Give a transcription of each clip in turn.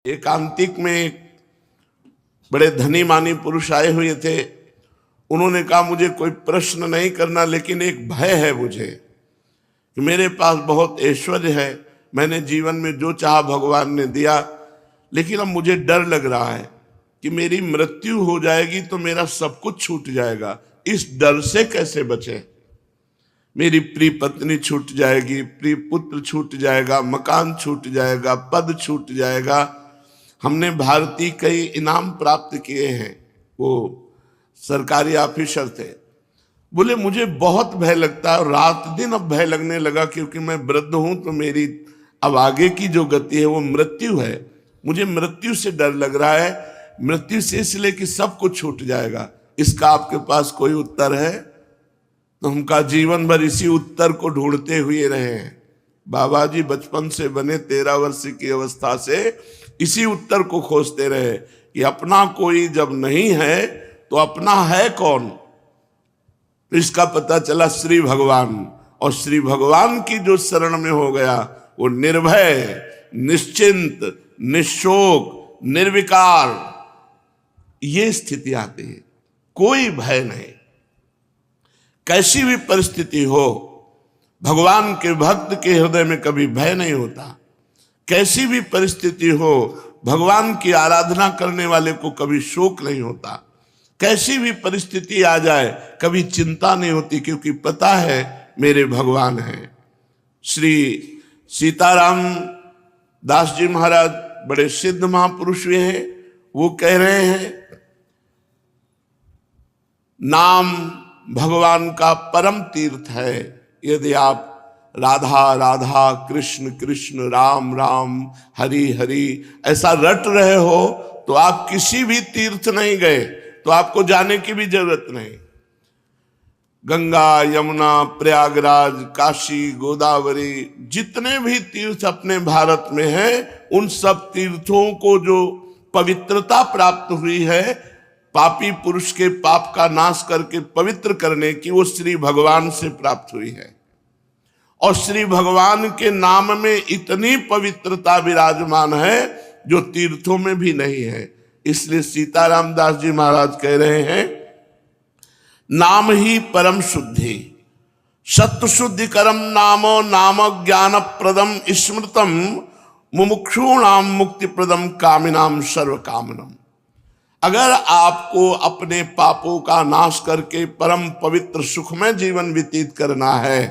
एकांतिक में एक बड़े धनी मानी पुरुष आए हुए थे। उन्होंने कहा मुझे कोई प्रश्न नहीं करना, लेकिन एक भय है मुझे कि मेरे पास बहुत ऐश्वर्य है, मैंने जीवन में जो चाहा भगवान ने दिया, लेकिन अब मुझे डर लग रहा है कि मेरी मृत्यु हो जाएगी तो मेरा सब कुछ छूट जाएगा। इस डर से कैसे बचे? मेरी प्रिय पत्नी छूट जाएगी, प्रिय पुत्र छूट जाएगा, मकान छूट जाएगा, पद छूट जाएगा। हमने भारतीय कई इनाम प्राप्त किए हैं, वो सरकारी ऑफिसर थे। बोले मुझे बहुत भय लगता है और रात दिन अब भय लगने लगा, क्योंकि मैं वृद्ध हूं तो मेरी अब आगे की जो गति है वो मृत्यु है। मुझे मृत्यु से डर लग रहा है, मृत्यु से इसलिए कि सब कुछ छूट जाएगा। इसका आपके पास कोई उत्तर है? तो हम का जीवन भर इसी उत्तर को ढूंढते हुए रहे हैं। बाबा जी बचपन से बने 13 वर्ष की अवस्था से इसी उत्तर को खोजते रहे कि अपना कोई जब नहीं है तो अपना है कौन। तो इसका पता चला श्री भगवान, और श्री भगवान की जो शरण में हो गया वो निर्भय, निश्चिंत, निशोक, निर्विकार, ये स्थिति आती है। कोई भय नहीं, कैसी भी परिस्थिति हो, भगवान के भक्त के हृदय में कभी भय नहीं होता। कैसी भी परिस्थिति हो, भगवान की आराधना करने वाले को कभी शोक नहीं होता। कैसी भी परिस्थिति आ जाए कभी चिंता नहीं होती, क्योंकि पता है मेरे भगवान हैं। श्री सीताराम दास जी महाराज बड़े सिद्ध महापुरुष हुए हैं। वो कह रहे हैं नाम भगवान का परम तीर्थ है। यदि आप राधा राधा, कृष्ण कृष्ण, राम राम, हरि हरि ऐसा रट रहे हो तो आप किसी भी तीर्थ नहीं गए, तो आपको जाने की भी जरूरत नहीं। गंगा, यमुना, प्रयागराज, काशी, गोदावरी, जितने भी तीर्थ अपने भारत में हैं, उन सब तीर्थों को जो पवित्रता प्राप्त हुई है, पापी पुरुष के पाप का नाश करके पवित्र करने की, वो श्री भगवान से प्राप्त हुई है। और श्री भगवान के नाम में इतनी पवित्रता विराजमान है जो तीर्थों में भी नहीं है। इसलिए सीताराम दास जी महाराज कह रहे हैं नाम ही परम शुद्धि, सत्व शुद्धि करम नामो नाम ज्ञान प्रदम स्मृतम मुमुक्षूणाम मुक्ति प्रदम कामिनाम सर्व कामनम। अगर आपको अपने पापों का नाश करके परम पवित्र सुखमय जीवन व्यतीत करना है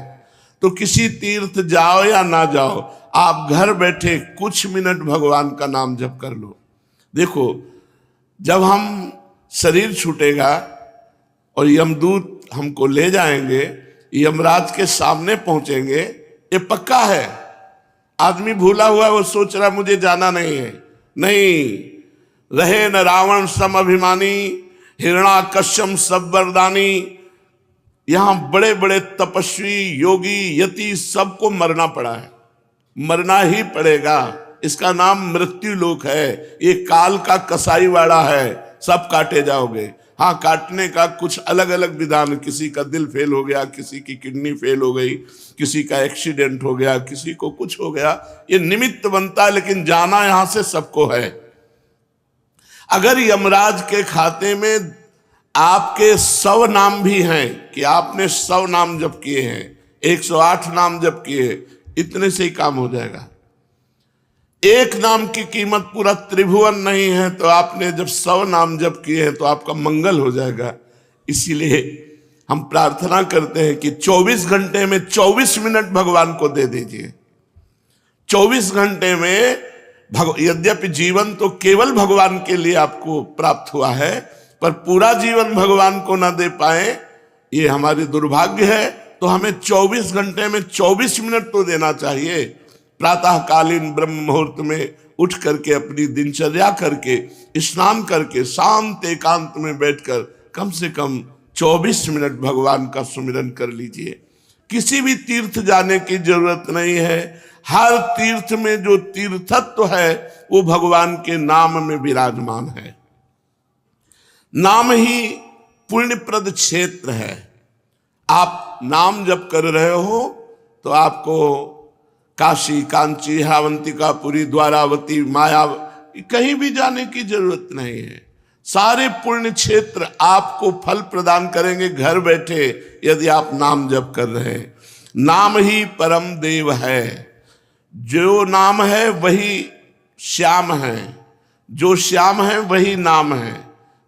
तो किसी तीर्थ जाओ या ना जाओ, आप घर बैठे कुछ मिनट भगवान का नाम जप कर लो। देखो, जब हम शरीर छूटेगा और यमदूत हमको ले जाएंगे, यमराज के सामने पहुंचेंगे, ये पक्का है। आदमी भूला हुआ, वो सोच रहा मुझे जाना नहीं है। नहीं, रहे न रावण सम अभिमानी, हिरणाकश्यप सब वरदानी। यहां बड़े बड़े तपस्वी, योगी, यति सबको मरना पड़ा है, मरना ही पड़ेगा। इसका नाम मृत्यु लोक है। ये काल का कसाईवाड़ा है, सब काटे जाओगे। हाँ, काटने का कुछ अलग अलग विधान, किसी का दिल फेल हो गया, किसी की किडनी फेल हो गई, किसी का एक्सीडेंट हो गया, किसी को कुछ हो गया, ये निमित्त बनता है, लेकिन जाना यहां से सबको है। अगर यमराज के खाते में आपके 100 नाम भी हैं कि आपने 100 नाम जप किए हैं, 108 नाम जप किए, इतने से ही काम हो जाएगा। एक नाम की कीमत पूरा त्रिभुवन नहीं है, तो आपने जब 100 नाम जप किए हैं तो आपका मंगल हो जाएगा। इसीलिए हम प्रार्थना करते हैं कि 24 घंटे में 24 मिनट भगवान को दे दीजिए। 24 घंटे में यद्यपि जीवन तो केवल भगवान के लिए आपको प्राप्त हुआ है, पर पूरा जीवन भगवान को ना दे पाए, ये हमारी दुर्भाग्य है। तो हमें 24 घंटे में 24 मिनट तो देना चाहिए। प्रातःकालीन ब्रह्म मुहूर्त में उठ करके अपनी दिनचर्या करके, स्नान करके, शांत एकांत में बैठकर कम से कम 24 मिनट भगवान का सुमिरन कर लीजिए। किसी भी तीर्थ जाने की जरूरत नहीं है। हर तीर्थ में जो तीर्थत्व है वो भगवान के नाम में विराजमान है। नाम ही पुण्यप्रद क्षेत्र है। आप नाम जप कर रहे हो तो आपको काशी, कांची, अवंतिका, पुरी, द्वारावती, माया कहीं भी जाने की जरूरत नहीं है। सारे पुण्य क्षेत्र आपको फल प्रदान करेंगे घर बैठे, यदि आप नाम जप कर रहे हैं। नाम ही परम देव है, जो नाम है वही श्याम है, जो श्याम है वही नाम है।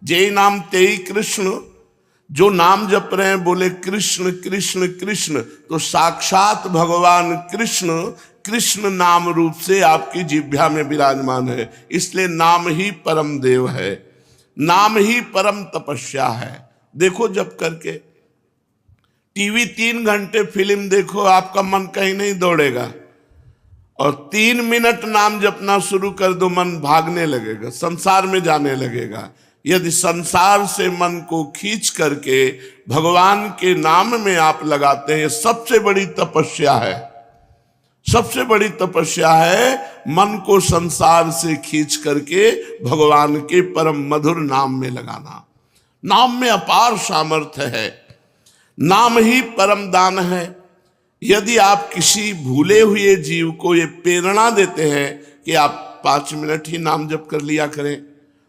जय नाम तेई कृष्ण, जो नाम जप रहे हैं बोले कृष्ण कृष्ण कृष्ण, तो साक्षात भगवान कृष्ण कृष्ण नाम रूप से आपकी जिह्वा में विराजमान है। इसलिए नाम ही परम देव है, नाम ही परम तपस्या है। देखो जप करके, टीवी 3 घंटे फिल्म देखो, आपका मन कहीं नहीं दौड़ेगा, और 3 मिनट नाम जपना शुरू कर दो, मन भागने लगेगा, संसार में जाने लगेगा। यदि संसार से मन को खींच करके भगवान के नाम में आप लगाते हैं, सबसे बड़ी तपस्या है, सबसे बड़ी तपस्या है मन को संसार से खींच करके भगवान के परम मधुर नाम में लगाना। नाम में अपार सामर्थ्य है, नाम ही परम दान है। यदि आप किसी भूले हुए जीव को ये प्रेरणा देते हैं कि आप 5 मिनट ही नाम जप कर लिया करें,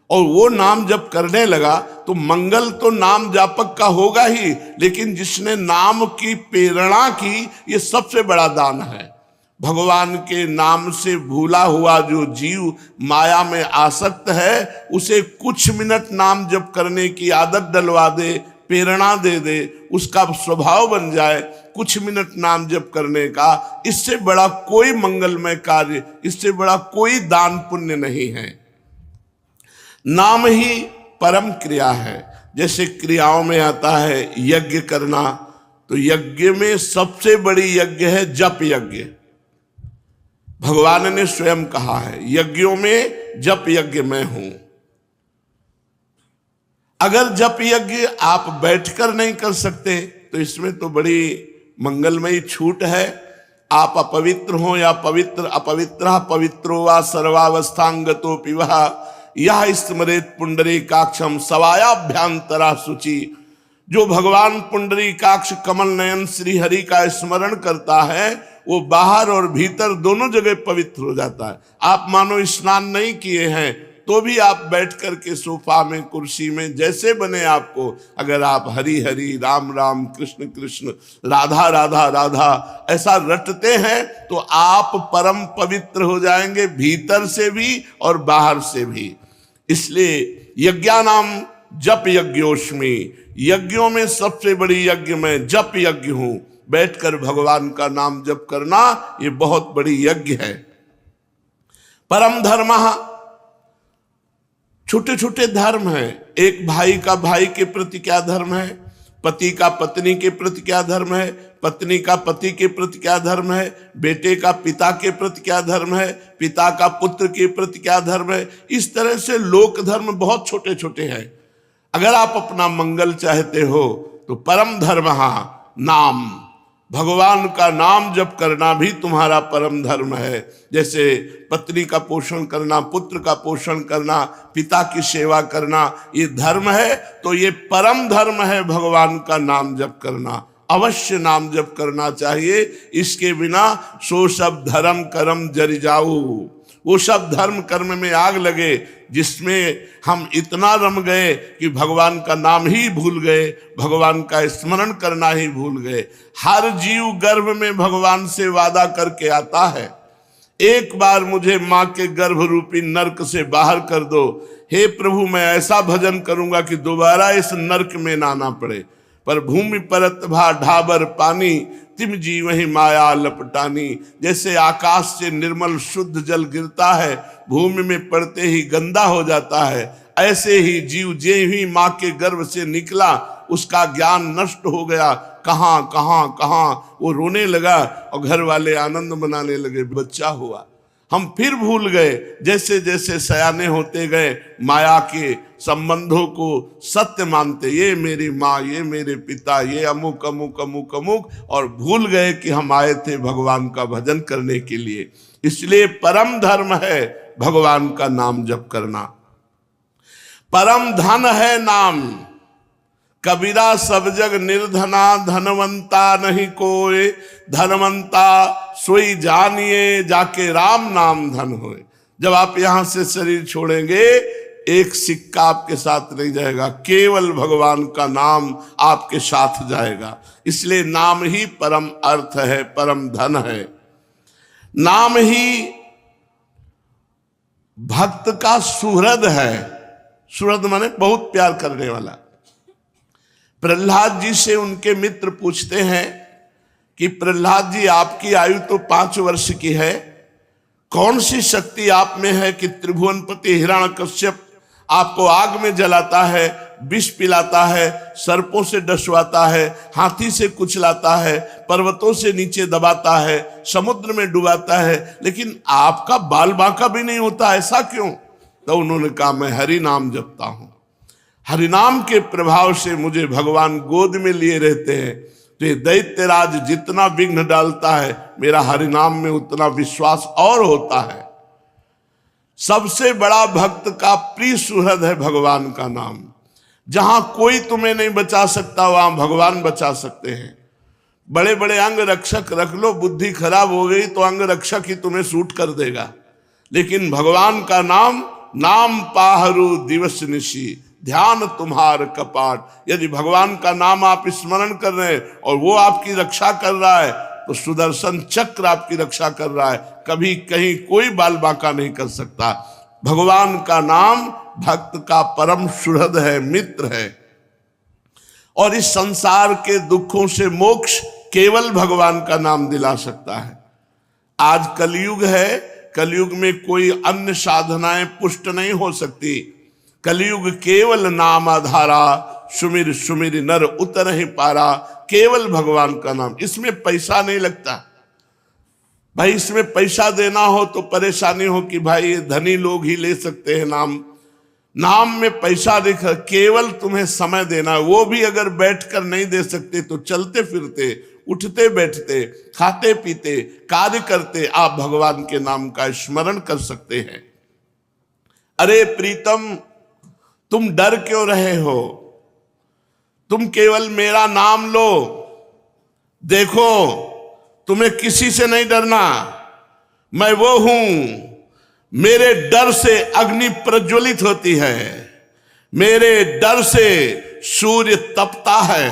और वो नाम जप करने लगा, तो मंगल तो नाम जापक का होगा ही, लेकिन जिसने नाम की प्रेरणा की, ये सबसे बड़ा दान है। भगवान के नाम से भूला हुआ जो जीव माया में आसक्त है, उसे कुछ मिनट नाम जप करने की आदत डलवा दे, प्रेरणा दे दे, उसका स्वभाव बन जाए कुछ मिनट नाम जप करने का, इससे बड़ा कोई मंगलमय कार्य, इससे बड़ा कोई दान पुण्य नहीं है। नाम ही परम क्रिया है। जैसे क्रियाओं में आता है यज्ञ करना, तो यज्ञ में सबसे बड़ी यज्ञ है जप यज्ञ। भगवान ने स्वयं कहा है, यज्ञों में जप यज्ञ मैं हूं। अगर जप यज्ञ आप बैठकर नहीं कर सकते, तो इसमें तो बड़ी मंगलमयी छूट है। आप अपवित्र हो या पवित्र, अपवित्र पवित्रो वा सर्वावस्थांगतो पिवः यह स्मरेत पुंडरीकाक्षम सवायाभ्यांतरा शुचि। जो भगवान पुंडरीकाक्ष कमल नयन श्री हरि का स्मरण करता है, वो बाहर और भीतर दोनों जगह पवित्र हो जाता है। आप मानो स्नान नहीं किए हैं, तो भी आप बैठ करके सोफा में, कुर्सी में, जैसे बने आपको, अगर आप हरि हरि, राम राम, कृष्ण कृष्ण, राधा राधा राधा ऐसा रटते हैं, तो आप परम पवित्र हो जाएंगे, भीतर से भी और बाहर से भी। इसलिए यज्ञानाम जप यज्ञोस्मि, यज्ञों में सबसे बड़ी यज्ञ मैं जप यज्ञ हूं। बैठकर भगवान का नाम जप करना ये बहुत बड़ी यज्ञ है। परम धर्म, छोटे छोटे धर्म हैं। एक भाई का भाई के प्रति क्या धर्म है, पति का पत्नी के प्रति क्या धर्म है, पत्नी का पति के प्रति क्या धर्म है, बेटे का पिता के प्रति क्या धर्म है, पिता का पुत्र के प्रति क्या धर्म है। इस तरह से लोक धर्म बहुत छोटे छोटे हैं। अगर आप अपना मंगल चाहते हो, तो परम धर्म नाम, भगवान का नाम जप करना भी तुम्हारा परम धर्म है। जैसे पत्नी का पोषण करना, पुत्र का पोषण करना, पिता की सेवा करना, ये धर्म है। तो ये परम धर्म है भगवान का नाम जप करना। अवश्य नाम जप करना चाहिए, इसके बिना सो सब धर्म कर्म जरि जाऊ। वो सब धर्म कर्म में आग लगे जिसमें हम इतना रम गए कि भगवान का नाम ही भूल गए, भगवान का स्मरण करना ही भूल गए। हर जीव गर्भ में भगवान से वादा करके आता है, एक बार मुझे माँ के गर्भ रूपी नरक से बाहर कर दो, हे प्रभु मैं ऐसा भजन करूंगा कि दोबारा इस नरक में ना आना पड़े। पर भूमि परत भा ढाबर पानी, तिम जी वही माया लपटानी। जैसे आकाश से निर्मल शुद्ध जल गिरता है, भूमि में पड़ते ही गंदा हो जाता है, ऐसे ही जीव जे ही माँ के गर्भ से निकला, उसका ज्ञान नष्ट हो गया। कहाँ कहाँ कहाँ वो रोने लगा और घर वाले आनंद मनाने लगे, बच्चा हुआ। हम फिर भूल गए। जैसे जैसे सयाने होते गए, माया के संबंधों को सत्य मानते, ये मेरी माँ, ये मेरे पिता, ये अमुक अमुक अमुक अमुक, और भूल गए कि हम आए थे भगवान का भजन करने के लिए। इसलिए परम धर्म है भगवान का नाम जप करना। परम धन है नाम, कबीरा सब जग निर्धना, धनवंता नहीं कोई, धनवंता सोई जानिए जाके राम नाम धन होए। जब आप यहां से शरीर छोड़ेंगे एक सिक्का आपके साथ नहीं जाएगा, केवल भगवान का नाम आपके साथ जाएगा। इसलिए नाम ही परम अर्थ है, परम धन है। नाम ही भक्त का सुहृद है। सुहृद माने बहुत प्यार करने वाला। प्रहलाद जी से उनके मित्र पूछते हैं कि प्रहलाद जी, आपकी आयु तो 5 वर्ष की है, कौन सी शक्ति आप में है कि त्रिभुवनपति हिरण्यकश्यप आपको आग में जलाता है, विष पिलाता है, सर्पों से डसवाता है, हाथी से कुचलाता है, पर्वतों से नीचे दबाता है, समुद्र में डुबाता है, लेकिन आपका बाल बांका भी नहीं होता, ऐसा क्यों? तो उन्होंने कहा, मैं हरि नाम जपता हूं, हरिनाम के प्रभाव से मुझे भगवान गोद में लिए रहते हैं। तो ये दैत्यराज जितना विघ्न डालता है, मेरा हरिनाम में उतना विश्वास और होता है। सबसे बड़ा भक्त का प्रिय सुहृद है भगवान का नाम। जहां कोई तुम्हें नहीं बचा सकता, वहां भगवान बचा सकते हैं। बड़े बड़े अंग रक्षक रख लो, बुद्धि खराब हो गई तो अंग रक्षक ही तुम्हें सूट कर देगा, लेकिन भगवान का नाम, नाम पाहरू दिवस निशी, ध्यान तुम्हार कपाट। यदि भगवान का नाम आप स्मरण कर रहे हैं और वो आपकी रक्षा कर रहा है, तो सुदर्शन चक्र आपकी रक्षा कर रहा है, कभी कहीं कोई बाल बांका नहीं कर सकता। भगवान का नाम भक्त का परम सुहृद है, मित्र है। और इस संसार के दुखों से मोक्ष केवल भगवान का नाम दिला सकता है। आज कलयुग है, कलयुग में कोई अन्य साधनाएं पुष्ट नहीं हो सकती। कलयुग केवल नाम आधारा, सुमिर सुमिर नर उतर ही पारा। केवल भगवान का नाम, इसमें पैसा नहीं लगता भाई। इसमें पैसा देना हो तो परेशानी हो कि भाई ये धनी लोग ही ले सकते हैं नाम। नाम में पैसा देखा, केवल तुम्हें समय देना, वो भी अगर बैठकर नहीं दे सकते तो चलते फिरते, उठते बैठते, खाते पीते, कार्य करते आप भगवान के नाम का स्मरण कर सकते हैं। अरे प्रीतम, तुम डर क्यों रहे हो? तुम केवल मेरा नाम लो, देखो तुम्हें किसी से नहीं डरना। मैं वो हूं, मेरे डर से अग्नि प्रज्वलित होती है, मेरे डर से सूर्य तपता है,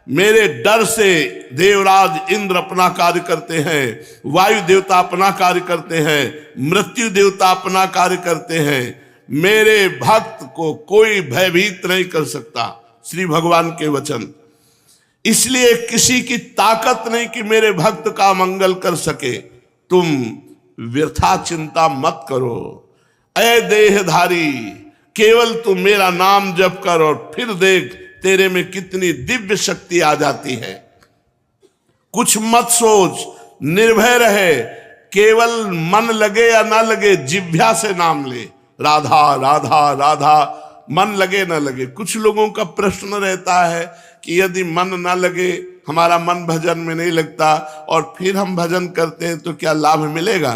मेरे डर से देवराज इंद्र अपना कार्य करते हैं, वायु देवता अपना कार्य करते हैं, मृत्यु देवता अपना कार्य करते हैं। मेरे भक्त को कोई भयभीत नहीं कर सकता, श्री भगवान के वचन। इसलिए किसी की ताकत नहीं कि मेरे भक्त का मंगल कर सके। तुम व्यर्था चिंता मत करो। ऐ देहधारी, केवल तू मेरा नाम जप कर और फिर देख तेरे में कितनी दिव्य शक्ति आ जाती है। कुछ मत सोच, निर्भय रहे, केवल मन लगे या ना लगे जिह्वा से नाम ले, राधा राधा राधा, मन लगे ना लगे। कुछ लोगों का प्रश्न रहता है कि यदि मन ना लगे, हमारा मन भजन में नहीं लगता और फिर हम भजन करते हैं तो क्या लाभ मिलेगा?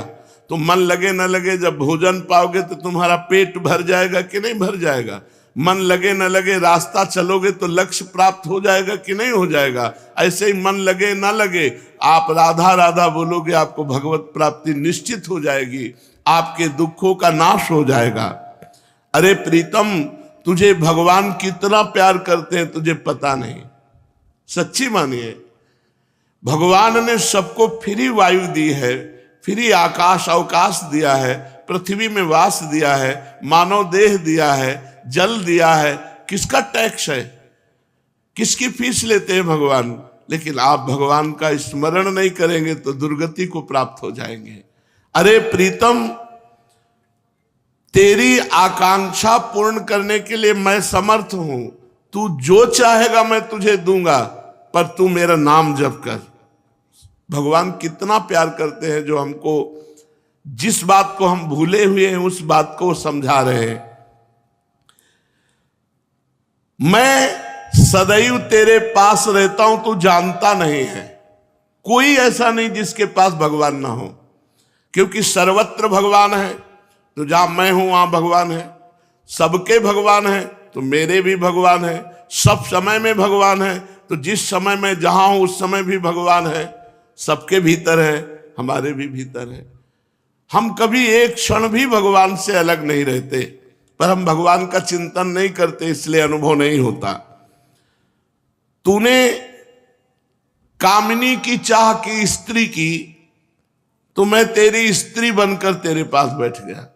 तो मन लगे ना लगे, जब भोजन पाओगे तो तुम्हारा पेट भर जाएगा कि नहीं भर जाएगा? मन लगे ना लगे, रास्ता चलोगे तो लक्ष्य प्राप्त हो जाएगा कि नहीं हो जाएगा? ऐसे ही मन लगे ना लगे, आप राधा राधा बोलोगे, आपको भगवत प्राप्ति निश्चित हो जाएगी, आपके दुखों का नाश हो जाएगा। अरे प्रीतम, तुझे भगवान कितना प्यार करते हैं तुझे पता नहीं। सच्ची मानिए, भगवान ने सबको फ्री वायु दी है, फ्री आकाश अवकाश दिया है, पृथ्वी में वास दिया है, मानव देह दिया है, जल दिया है। किसका टैक्स है? किसकी फीस लेते हैं भगवान? लेकिन आप भगवान का स्मरण नहीं करेंगे तो दुर्गति को प्राप्त हो जाएंगे। अरे प्रीतम, तेरी आकांक्षा पूर्ण करने के लिए मैं समर्थ हूं। तू जो चाहेगा मैं तुझे दूंगा, पर तू मेरा नाम जप कर। भगवान कितना प्यार करते हैं, जो हमको जिस बात को हम भूले हुए हैं उस बात को समझा रहे हैं। मैं सदैव तेरे पास रहता हूं, तू जानता नहीं है। कोई ऐसा नहीं जिसके पास भगवान ना हो, क्योंकि सर्वत्र भगवान है। तो जहां मैं हूं वहां भगवान है, सबके भगवान है तो मेरे भी भगवान है, सब समय में भगवान है तो जिस समय में जहां हूं उस समय भी भगवान है। सबके भीतर है, हमारे भी भीतर है। हम कभी एक क्षण भी भगवान से अलग नहीं रहते, पर हम भगवान का चिंतन नहीं करते, इसलिए अनुभव नहीं होता। तूने कामिनी की चाह की स्त्री की, तो मैं तेरी स्त्री बनकर तेरे पास बैठ गया।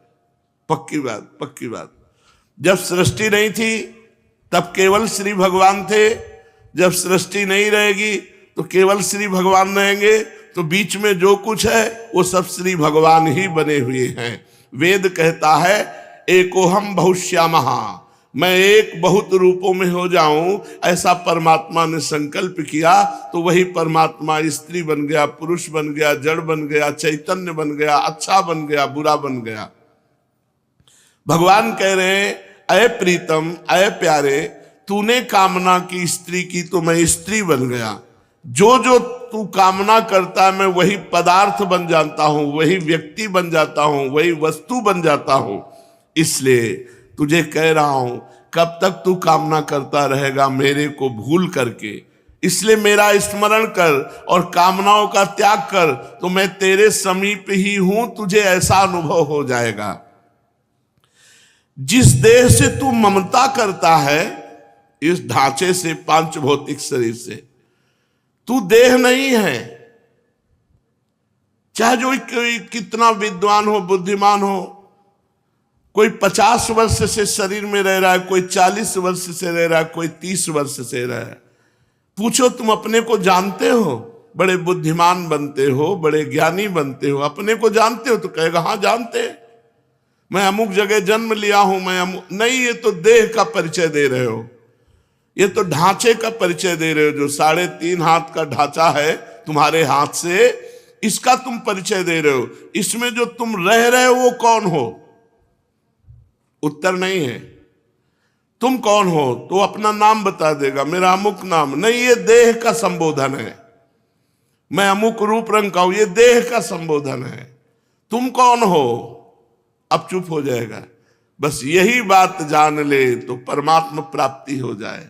पक्की बात, पक्की बात। जब सृष्टि नहीं थी तब केवल श्री भगवान थे, जब सृष्टि नहीं रहेगी तो केवल श्री भगवान रहेंगे। तो बीच में जो कुछ है वो सब श्री भगवान ही बने हुए हैं। वेद कहता है एकोहम बहुश्यामः, मैं एक बहुत रूपों में हो जाऊं, ऐसा परमात्मा ने संकल्प किया। तो वही परमात्मा स्त्री बन गया, पुरुष बन गया, जड़ बन गया, चैतन्य बन गया, अच्छा बन गया, बुरा बन गया। भगवान कह रहे हैं अय प्रीतम, अय प्यारे, तूने कामना की स्त्री की तो मैं स्त्री बन गया। जो जो तू कामना करता है मैं वही पदार्थ बन जाता हूं, वही व्यक्ति बन जाता हूं, वही वस्तु बन जाता हूं। इसलिए तुझे कह रहा हूं कब तक तू कामना करता रहेगा मेरे को भूल करके। इसलिए मेरा स्मरण कर और कामनाओं का त्याग कर, तो मैं तेरे समीप ही हूं, तुझे ऐसा अनुभव हो जाएगा। जिस देह से तू ममता करता है, इस ढांचे से, पांच भौतिक शरीर से, तू देह नहीं है। चाहे जो कोई कितना विद्वान हो, बुद्धिमान हो, कोई 50 वर्ष से शरीर में रह रहा है, कोई 40 वर्ष से रह रहा है, कोई 30 वर्ष से रह रहा है। पूछो तुम अपने को जानते हो? बड़े बुद्धिमान बनते हो, बड़े ज्ञानी बनते हो, अपने को जानते हो? तो कहेगा हाँ जानते हैं, मैं अमुक जगह जन्म लिया हूं, मैं अमुक। नहीं, ये तो देह का परिचय दे रहे हो, ये तो ढांचे का परिचय दे रहे हो। जो 3.5 हाथ का ढांचा है तुम्हारे हाथ से, इसका तुम परिचय दे रहे हो। इसमें जो तुम रह रहे हो वो कौन हो? उत्तर नहीं है। तुम कौन हो? तो अपना नाम बता देगा, मेरा अमुक नाम। नहीं, ये देह का संबोधन है। मैं अमुक रूप रंग का हूं, ये देह का संबोधन है। तुम कौन हो? अब चुप हो जाएगा। बस यही बात जान ले तो परमात्मा प्राप्ति हो जाए।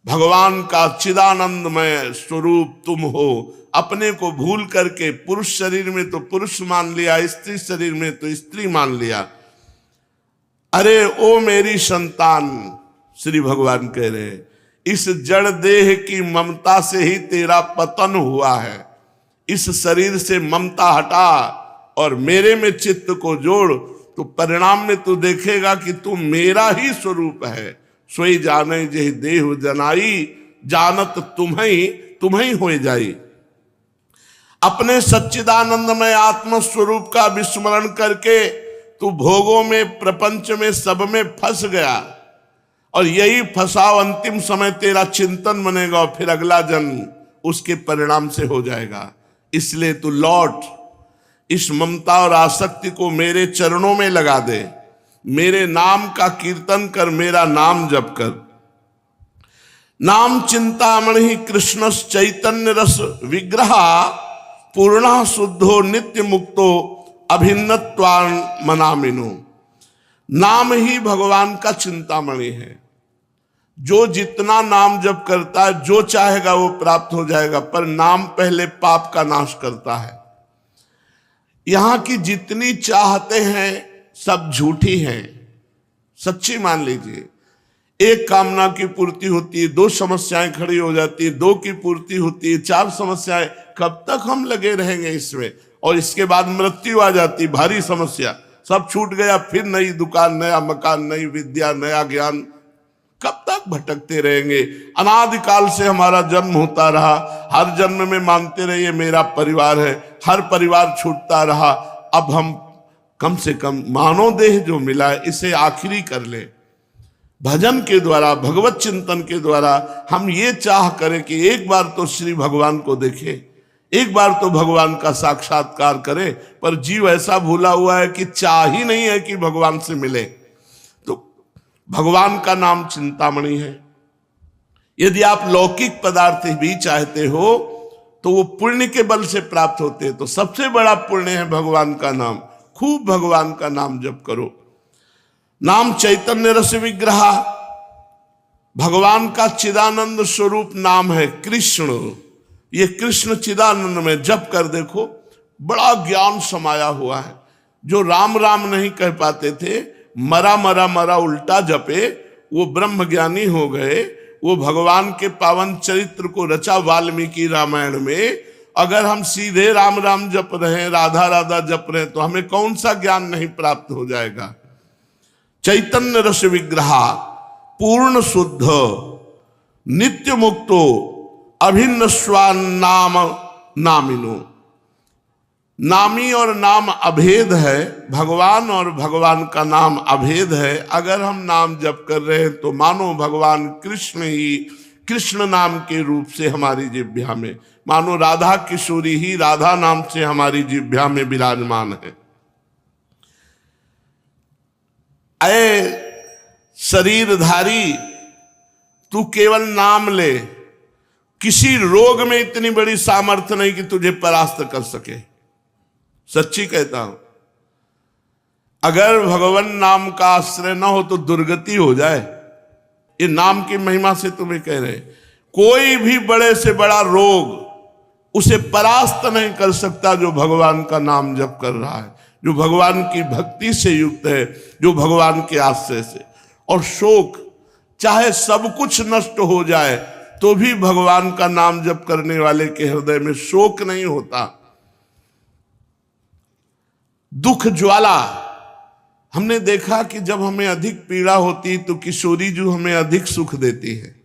भगवान का चिदानंदमय स्वरूप तुम हो। अपने को भूल करके पुरुष शरीर में तो पुरुष मान लिया, स्त्री शरीर में तो स्त्री मान लिया। अरे ओ मेरी संतान, श्री भगवान कह रहे हैं, इस जड़ देह की ममता से ही तेरा पतन हुआ है। इस शरीर से ममता हटा और मेरे में चित्त को जोड़, तो परिणाम में तू देखेगा कि तू मेरा ही स्वरूप है। सोई जाने जे देह जनाई, जानत तुम्हें हो जाई। अपने सच्चिदानंदमय आत्म स्वरूप का विस्मरण करके तू भोगों में, प्रपंच में, सब में फंस गया। और यही फंसाव अंतिम समय तेरा चिंतन बनेगा और फिर अगला जन्म उसके परिणाम से हो जाएगा। इसलिए तू लौट, इस ममता और आसक्ति को मेरे चरणों में लगा दे, मेरे नाम का कीर्तन कर, मेरा नाम जप कर। नाम चिंतामणि कृष्ण चैतन्य रस विग्रह, पूर्णा शुद्धो नित्य मुक्तो अभिन्नत्वान मनामिनो। नाम ही भगवान का चिंतामणि है। जो जितना नाम जप करता है, जो चाहेगा वो प्राप्त हो जाएगा, पर नाम पहले पाप का नाश करता है। यहां की जितनी चाहते हैं सब झूठी हैं, सच्ची मान लीजिए। एक कामना की पूर्ति होती है, 2 समस्याएं खड़ी हो जाती है, 2 की पूर्ति होती है, 4 समस्याएं। कब तक हम लगे रहेंगे इसमें? और इसके बाद मृत्यु आ जाती, भारी समस्या, सब छूट गया, फिर नई दुकान, नया मकान, नई विद्या, नया ज्ञान। कब तक भटकते रहेंगे? अनादिकाल से हमारा जन्म होता रहा, हर जन्म में मानते रहिए मेरा परिवार है, हर परिवार छूटता रहा। अब हम कम से कम मानव देह जो मिला है इसे आखिरी कर ले। भजन के द्वारा, भगवत चिंतन के द्वारा हम ये चाह करें कि एक बार तो श्री भगवान को देखें, एक बार तो भगवान का साक्षात्कार करें। पर जीव ऐसा भूला हुआ है कि चाह ही नहीं है कि भगवान से मिले। तो भगवान का नाम चिंतामणि है। यदि आप लौकिक पदार्थ भी चाहते हो तो वो पुण्य के बल से प्राप्त होते हैं। तो सबसे बड़ा पुण्य है भगवान का नाम। खूब भगवान का नाम जप करो। नाम चैतन्य रस विग्रह, भगवान का चिदानंद स्वरूप नाम है कृष्ण। ये कृष्ण चिदानंद में जप कर देखो, बड़ा ज्ञान समाया हुआ है। जो राम राम नहीं कह पाते थे, मरा मरा मरा उल्टा जपे, वो ब्रह्म ज्ञानी हो गए। वो भगवान के पावन चरित्र को रचा वाल्मीकि रामायण में। अगर हम सीधे राम राम जप रहे हैं, राधा राधा जप रहे हैं, तो हमें कौन सा ज्ञान नहीं प्राप्त हो जाएगा। चैतन्य रस विग्रहा पूर्ण शुद्ध नित्य मुक्तो अभिन्न स्वान नाम नामिनो। नामी और नाम अभेद है, भगवान और भगवान का नाम अभेद है। अगर हम नाम जप कर रहे हैं तो मानो भगवान कृष्ण ही कृष्ण नाम के रूप से हमारी जिह्वा में, मानो राधा किशोरी ही राधा नाम से हमारी जिह्वा में विराजमान है। ऐ शरीरधारी, तू केवल नाम ले, किसी रोग में इतनी बड़ी सामर्थ्य नहीं कि तुझे परास्त कर सके। सच्ची कहता हूं, अगर भगवान नाम का आश्रय न हो तो दुर्गति हो जाए। ये नाम की महिमा से तुम्हें कह रहे, कोई भी बड़े से बड़ा रोग उसे परास्त नहीं कर सकता जो भगवान का नाम जप कर रहा है, जो भगवान की भक्ति से युक्त है, जो भगवान के आश्रय से। और शोक, चाहे सब कुछ नष्ट हो जाए तो भी भगवान का नाम जप करने वाले के हृदय में शोक नहीं होता। दुख ज्वाला, हमने देखा कि जब हमें अधिक पीड़ा होती तो किशोरी जो हमें अधिक सुख देती है,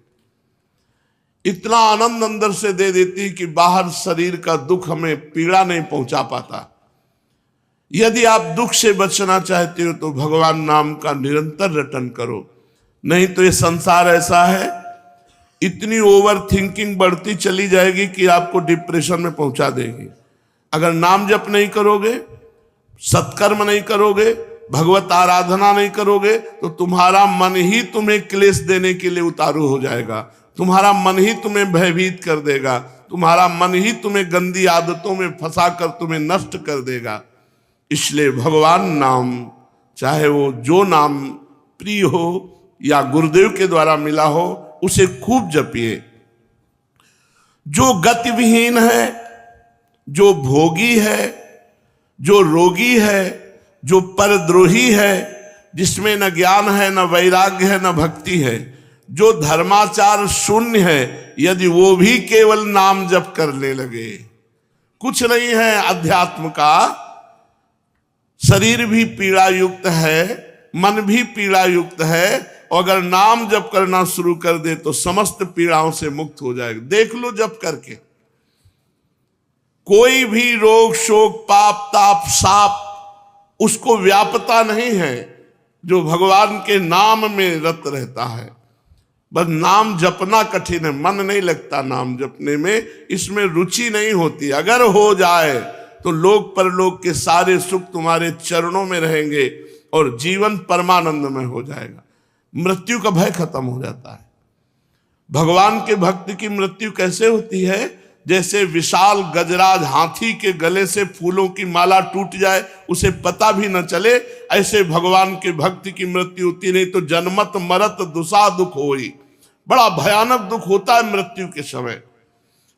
इतना आनंद अंदर से दे देती कि बाहर शरीर का दुख हमें पीड़ा नहीं पहुंचा पाता। यदि आप दुख से बचना चाहते हो तो भगवान नाम का निरंतर रटन करो, नहीं तो ये संसार ऐसा है, इतनी ओवर थिंकिंग बढ़ती चली जाएगी कि आपको डिप्रेशन में पहुंचा देगी। अगर नाम जप नहीं करोगे, सत्कर्म नहीं करोगे, भगवत आराधना नहीं करोगे, तो तुम्हारा मन ही तुम्हें क्लेश देने के लिए उतारू हो जाएगा। तुम्हारा मन ही तुम्हें भयभीत कर देगा, तुम्हारा मन ही तुम्हें गंदी आदतों में फंसाकर तुम्हें नष्ट कर देगा। इसलिए भगवान नाम, चाहे वो जो नाम प्रिय हो या गुरुदेव के द्वारा मिला हो, उसे खूब जपिए। जो गतिविहीन है, जो भोगी है, जो रोगी है, जो परद्रोही है, जिसमें न ज्ञान है, न वैराग्य है, न भक्ति है, जो धर्माचार शून्य है, यदि वो भी केवल नाम जप करने लगे, कुछ नहीं है अध्यात्म का, शरीर भी पीड़ा युक्त है, मन भी पीड़ा युक्त है, और अगर नाम जप करना शुरू कर दे तो समस्त पीड़ाओं से मुक्त हो जाएगा। देख लो जप करके, कोई भी रोग शोक पाप ताप साप उसको व्यापता नहीं है जो भगवान के नाम में रत रहता है। बस नाम जपना कठिन है, मन नहीं लगता नाम जपने में, इसमें रुचि नहीं होती। अगर हो जाए तो लोक परलोक के सारे सुख तुम्हारे चरणों में रहेंगे और जीवन परमानंद में हो जाएगा। मृत्यु का भय खत्म हो जाता है। भगवान के भक्त की मृत्यु कैसे होती है? जैसे विशाल गजराज हाथी के गले से फूलों की माला टूट जाए, उसे पता भी न चले, ऐसे भगवान के भक्त की मृत्यु होती। नहीं तो जन्मत मरत दुसा दुख होई, बड़ा भयानक दुख होता है मृत्यु के समय,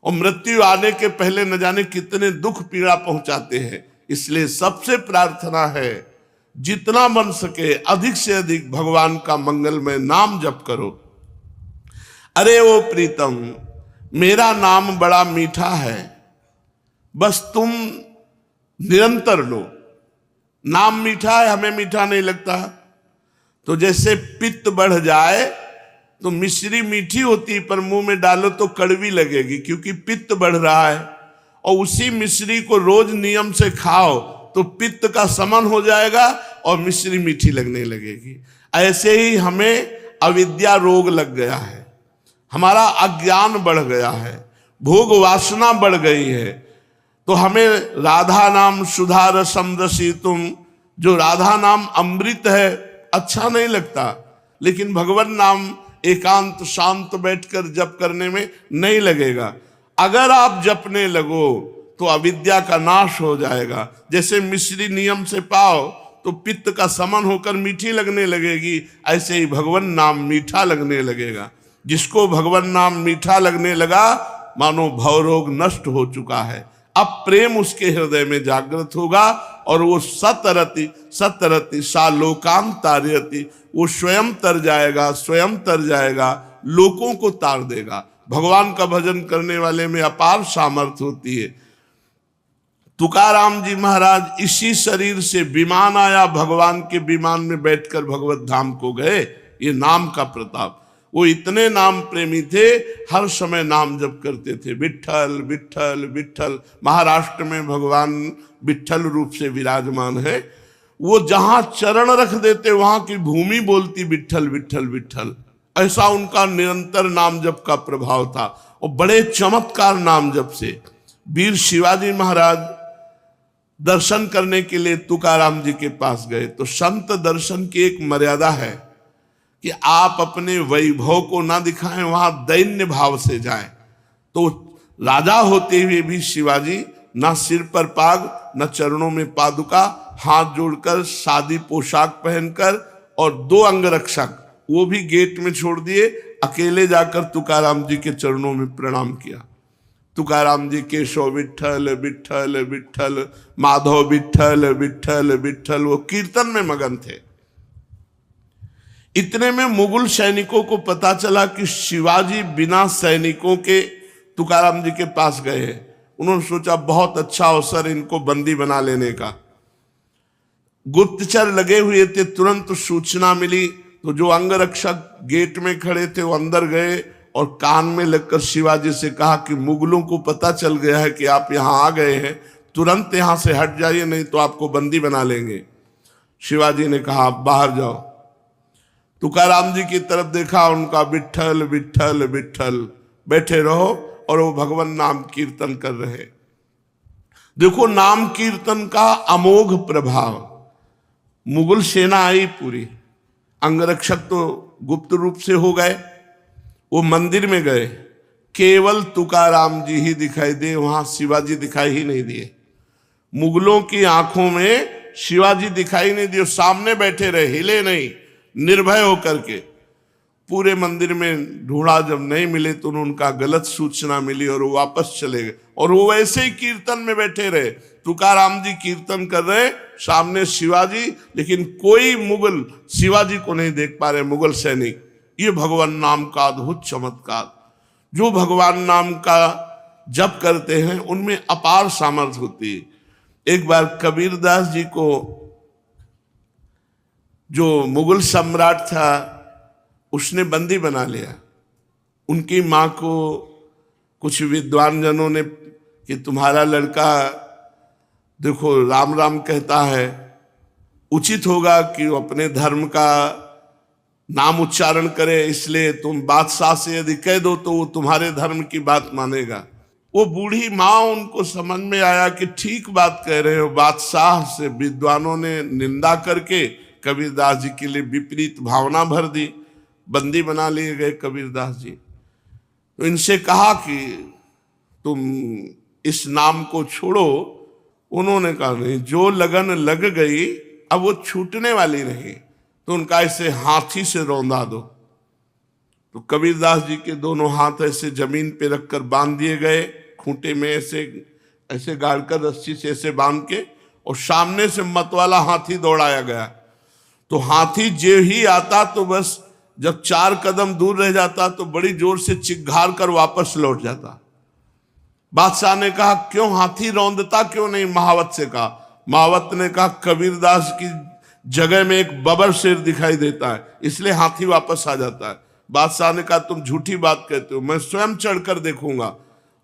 और मृत्यु आने के पहले न जाने कितने दुख पीड़ा पहुंचाते हैं। इसलिए सबसे प्रार्थना है, जितना बन सके अधिक से अधिक भगवान का मंगलमय नाम जप करो। अरे वो प्रीतम, मेरा नाम बड़ा मीठा है, बस तुम निरंतर लो। नाम मीठा है, हमें मीठा नहीं लगता। तो जैसे पित्त बढ़ जाए तो मिश्री मीठी होती, पर मुंह में डालो तो कड़वी लगेगी क्योंकि पित्त बढ़ रहा है। और उसी मिश्री को रोज नियम से खाओ तो पित्त का समन हो जाएगा और मिश्री मीठी लगने लगेगी। ऐसे ही हमें अविद्या रोग लग गया है, हमारा अज्ञान बढ़ गया है, भोग वासना बढ़ गई है। तो हमें राधा नाम सुधा रसम रसी तुम, जो राधा नाम अमृत है, अच्छा नहीं लगता, लेकिन भगवान नाम एकांत शांत बैठकर जप करने में नहीं लगेगा। अगर आप जपने लगो तो अविद्या का नाश हो जाएगा। जैसे मिश्री नियम से पाओ तो पित्त का समन होकर मीठी लगने लगेगी, ऐसे ही भगवान नाम मीठा लगने लगेगा। जिसको भगवान नाम मीठा लगने लगा, मानो भवरोग नष्ट हो चुका है। अब प्रेम उसके हृदय में जागृत होगा और वो सतरति सतरति सा लोकांत तारयति, वो स्वयं तर जाएगा, स्वयं तर जाएगा, लोगों को तार देगा। भगवान का भजन करने वाले में अपार सामर्थ्य होती है। तुकाराम जी महाराज इसी शरीर से विमान आया, भगवान के विमान में बैठकर भगवत धाम को गए। ये नाम का प्रताप। वो इतने नाम प्रेमी थे, हर समय नाम जप करते थे, विट्ठल विट्ठल विट्ठल। महाराष्ट्र में भगवान विट्ठल रूप से विराजमान है। वो जहां चरण रख देते वहां की भूमि बोलती विट्ठल विट्ठल विट्ठल। ऐसा उनका निरंतर नाम जप का प्रभाव था और बड़े चमत्कार नाम जप से। वीर शिवाजी महाराज दर्शन करने के लिए तुकाराम जी के पास गए तो संत दर्शन की एक मर्यादा है कि आप अपने वैभव को ना दिखाएं, वहां दैन्य भाव से जाएं। तो राजा होते हुए भी शिवाजी ना सिर पर पाग, न चरणों में पादुका, हाथ जोड़कर सादी पोशाक पहनकर और 2 अंगरक्षक वो भी गेट में छोड़ दिए, अकेले जाकर तुकाराम जी के चरणों में प्रणाम किया। तुकाराम जी केशव विट्ठल विट्ठल विट्ठल, माधव विट्ठल विट्ठल विट्ठल, वो कीर्तन में मगन थे। इतने में मुगल सैनिकों को पता चला कि शिवाजी बिना सैनिकों के तुकाराम जी के पास गए हैं। उन्होंने सोचा बहुत अच्छा अवसर इनको बंदी बना लेने का। गुप्तचर लगे हुए थे, तुरंत सूचना मिली तो जो अंगरक्षक गेट में खड़े थे वो अंदर गए और कान में लगकर शिवाजी से कहा कि मुगलों को पता चल गया है कि आप यहाँ आ गए हैं, तुरंत यहाँ से हट जाइए नहीं तो आपको बंदी बना लेंगे। शिवाजी ने कहा आप बाहर जाओ। तुकाराम जी की तरफ देखा, उनका विट्ठल विट्ठल विट्ठल, बैठे रहो, और वो भगवान नाम कीर्तन कर रहे। देखो नाम कीर्तन का अमोघ प्रभाव। मुगल सेना आई पूरी, अंगरक्षक तो गुप्त रूप से हो गए, वो मंदिर में गए, केवल तुकाराम जी ही दिखाई दिए, वहां शिवाजी दिखाई ही नहीं दिए। मुगलों की आंखों में शिवाजी दिखाई नहीं दिए, सामने बैठे रहे, हिले नहीं, निर्भय होकर के। पूरे मंदिर में ढूंढा, जब नहीं मिले तो उनका गलत सूचना मिली और वो वापस चले गए। और वो वैसे ही कीर्तन में बैठे रहे, तुकाराम जी कीर्तन कर रहे, सामने शिवाजी, लेकिन कोई मुगल शिवाजी को नहीं देख पा रहे, मुगल सैनिक। ये भगवान नाम का अद्भुत चमत्कार। जो भगवान नाम का जप करते हैं उनमें अपार सामर्थ्य होती है। एक बार कबीरदास जी को जो मुगल सम्राट था उसने बंदी बना लिया। उनकी माँ को कुछ विद्वान जनों ने कि तुम्हारा लड़का देखो राम राम कहता है, उचित होगा कि वो अपने धर्म का नाम उच्चारण करे, इसलिए तुम बादशाह से यदि कह दो तो वो तुम्हारे धर्म की बात मानेगा। वो बूढ़ी माँ, उनको समझ में आया कि ठीक बात कह रहे हो। बादशाह से विद्वानों ने निंदा करके कबीरदास जी के लिए विपरीत भावना भर दी, बंदी बना लिए गए कबीरदास जी। तो इनसे कहा कि तुम इस नाम को छोड़ो। उन्होंने कहा नहीं, जो लगन लग गई अब वो छूटने वाली नहीं, तो उनका ऐसे हाथी से रौंदा दो। तो कबीरदास जी के दोनों हाथ ऐसे जमीन पे रखकर बांध दिए गए, खूंटे में ऐसे ऐसे गाड़कर रस्सी से ऐसे बांध के, और सामने से मतवाला हाथी दौड़ाया गया। तो हाथी जे ही आता तो बस जब 4 कदम दूर रह जाता तो बड़ी जोर से चिघार कर वापस लौट जाता। बादशाह ने कहा क्यों हाथी रौंदता क्यों नहीं? महावत से कहा। महावत ने कहा कबीरदास की जगह में एक बबर शेर दिखाई देता है, इसलिए हाथी वापस आ जाता है। बादशाह ने कहा तुम झूठी बात कहते हो, मैं स्वयं चढ़कर देखूंगा।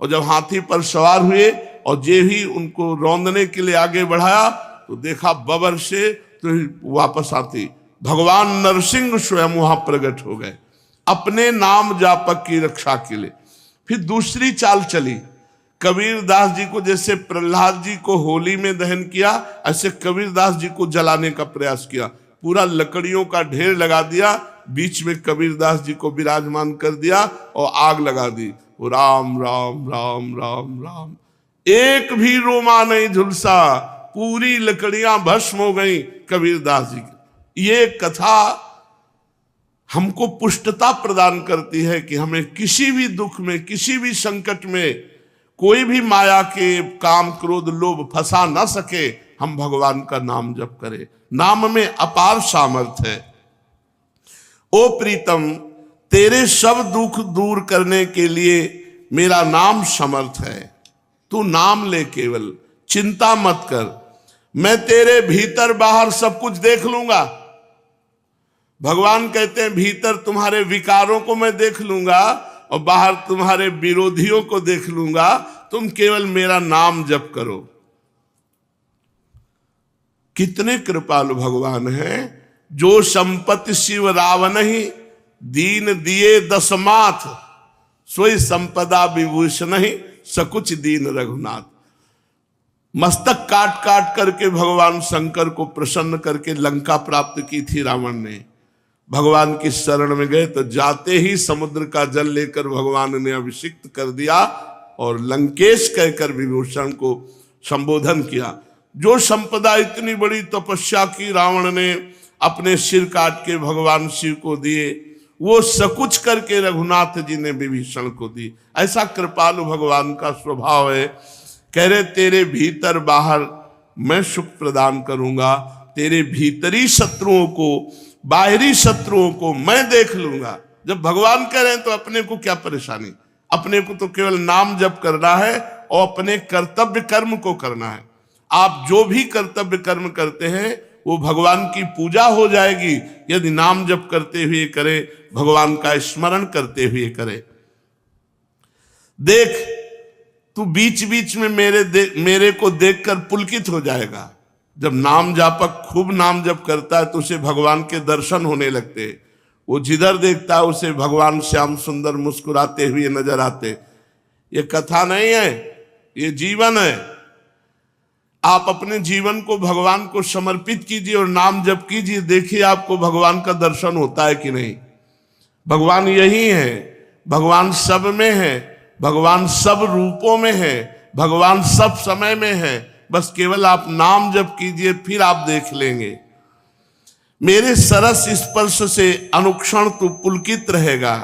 और जब हाथी पर सवार हुए और जे ही उनको रौंदने के लिए आगे बढ़ाया तो देखा बबर शेर, तो वापस आती भगवान नरसिंह स्वयं वहां प्रकट हो गए अपने नाम जापक की रक्षा के लिए। फिर दूसरी चाल चली, कबीरदास जी को जैसे प्रहलाद जी को होली में दहन किया, ऐसे कबीरदास जी को जलाने का प्रयास किया। पूरा लकड़ियों का ढेर लगा दिया, बीच में कबीरदास जी को विराजमान कर दिया और आग लगा दी। राम राम राम राम राम, एक भी रोमा नहीं झुलसा, पूरी लकड़ियां भस्म हो गई कबीरदास जी की। ये कथा हमको पुष्टता प्रदान करती है कि हमें किसी भी दुख में, किसी भी संकट में कोई भी माया के काम क्रोध लोभ फंसा ना सके, हम भगवान का नाम जप करें। नाम में अपार सामर्थ्य है। ओ प्रीतम, तेरे सब दुख दूर करने के लिए मेरा नाम समर्थ है। तू नाम ले, केवल चिंता मत कर, मैं तेरे भीतर बाहर सब कुछ देख लूंगा। भगवान कहते हैं भीतर तुम्हारे विकारों को मैं देख लूंगा और बाहर तुम्हारे विरोधियों को देख लूंगा, तुम केवल मेरा नाम जप करो। कितने कृपालु भगवान हैं। जो संपत्ति शिव रावण ही दीन दिए दसमाथ, सोई संपदा विभूषण ही सकुच दीन रघुनाथ। मस्तक काट काट करके भगवान शंकर को प्रसन्न करके लंका प्राप्त की थी रावण ने। भगवान की शरण में गए तो जाते ही समुद्र का जल लेकर भगवान ने अभिषिक्त कर दिया और लंकेश कहकर विभूषण को संबोधन किया। जो संपदा इतनी बड़ी तपस्या की रावण ने अपने सिर काट के भगवान शिव को दिए, वो सकुच करके रघुनाथ जी ने विभीषण को दी। ऐसा कृपालु भगवान का स्वभाव है। कह रहे तेरे भीतर बाहर मैं सुख प्रदान करूंगा, तेरे भीतरी शत्रुओं को बाहरी शत्रुओं को मैं देख लूंगा। जब भगवान कह रहे हैं तो अपने को क्या परेशानी, अपने को तो केवल नाम जप करना है और अपने कर्तव्य कर्म को करना है। आप जो भी कर्तव्य कर्म करते हैं वो भगवान की पूजा हो जाएगी यदि नाम जप करते हुए करे, भगवान का स्मरण करते हुए करे। देख तू बीच बीच में मेरे को देखकर पुलकित हो जाएगा। जब नाम जापक खूब नाम जप करता है तो उसे भगवान के दर्शन होने लगते। वो जिधर देखता है उसे भगवान श्याम सुंदर मुस्कुराते हुए नजर आते। ये कथा नहीं है, ये जीवन है। आप अपने जीवन को भगवान को समर्पित कीजिए और नाम जप कीजिए, देखिए आपको भगवान का दर्शन होता है कि नहीं। भगवान यही है, भगवान सब में है, भगवान सब रूपों में है, भगवान सब समय में है। बस केवल आप नाम जप कीजिए, फिर आप देख लेंगे। मेरे सरस स्पर्श से अनुक्षण तू पुलकित रहेगा।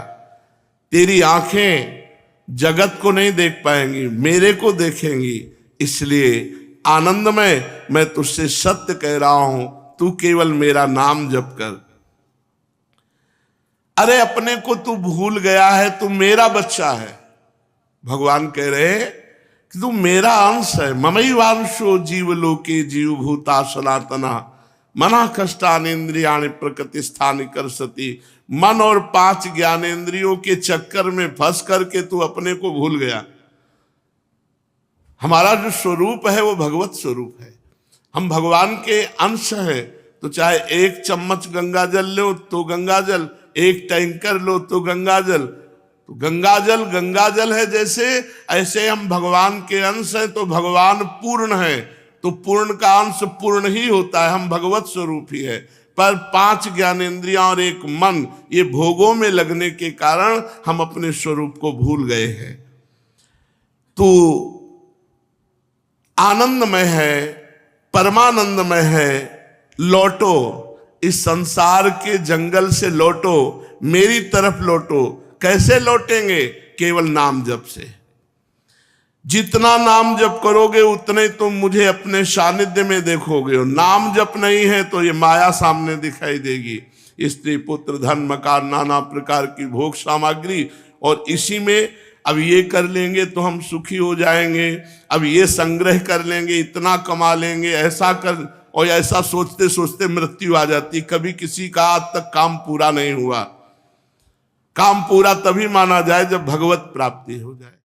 तेरी आंखें जगत को नहीं देख पाएंगी, मेरे को देखेंगी। इसलिए आनंदमय मैं तुझसे सत्य कह रहा हूं, तू केवल मेरा नाम जप कर। अरे अपने को तू भूल गया है, तू मेरा बच्चा है। भगवान कह रहे कि तू मेरा अंश है। ममैवांशो जीवलोके जीवभूता सनातना मना कष्टानेन्द्रियाणि प्रकृति स्थानि करसति। मन और 5 ज्ञानेन्द्रियों के चक्कर में फंस करके तू अपने को भूल गया। हमारा जो स्वरूप है वो भगवत स्वरूप है। हम भगवान के अंश हैं। तो चाहे 1 चम्मच गंगा जल लो तो गंगा जल, 1 टैंकर लो तो गंगा जल। तो गंगा जल है जैसे, ऐसे हम भगवान के अंश हैं। तो भगवान पूर्ण है, तो पूर्ण का अंश पूर्ण ही होता है। हम भगवत स्वरूप ही है। पर 5 ज्ञानेंद्रियां और 1 मन, ये भोगों में लगने के कारण हम अपने स्वरूप को भूल गए हैं। तो आनंदमय है, परमानंदमय है। लौटो, इस संसार के जंगल से लौटो, मेरी तरफ लौटो। कैसे लौटेंगे? केवल नाम जप से। जितना नाम जप करोगे उतने तुम मुझे अपने सानिध्य में देखोगे। और नाम जप नहीं है तो ये माया सामने दिखाई देगी। स्त्री पुत्र धन मकान नाना प्रकार की भोग सामग्री, और इसी में अब ये कर लेंगे तो हम सुखी हो जाएंगे, अब ये संग्रह कर लेंगे, इतना कमा लेंगे, ऐसा कर, और ऐसा सोचते सोचते मृत्यु आ जाती। कभी किसी का आज तक काम पूरा नहीं हुआ। काम पूरा तभी माना जाए जब भगवत प्राप्ति हो जाए।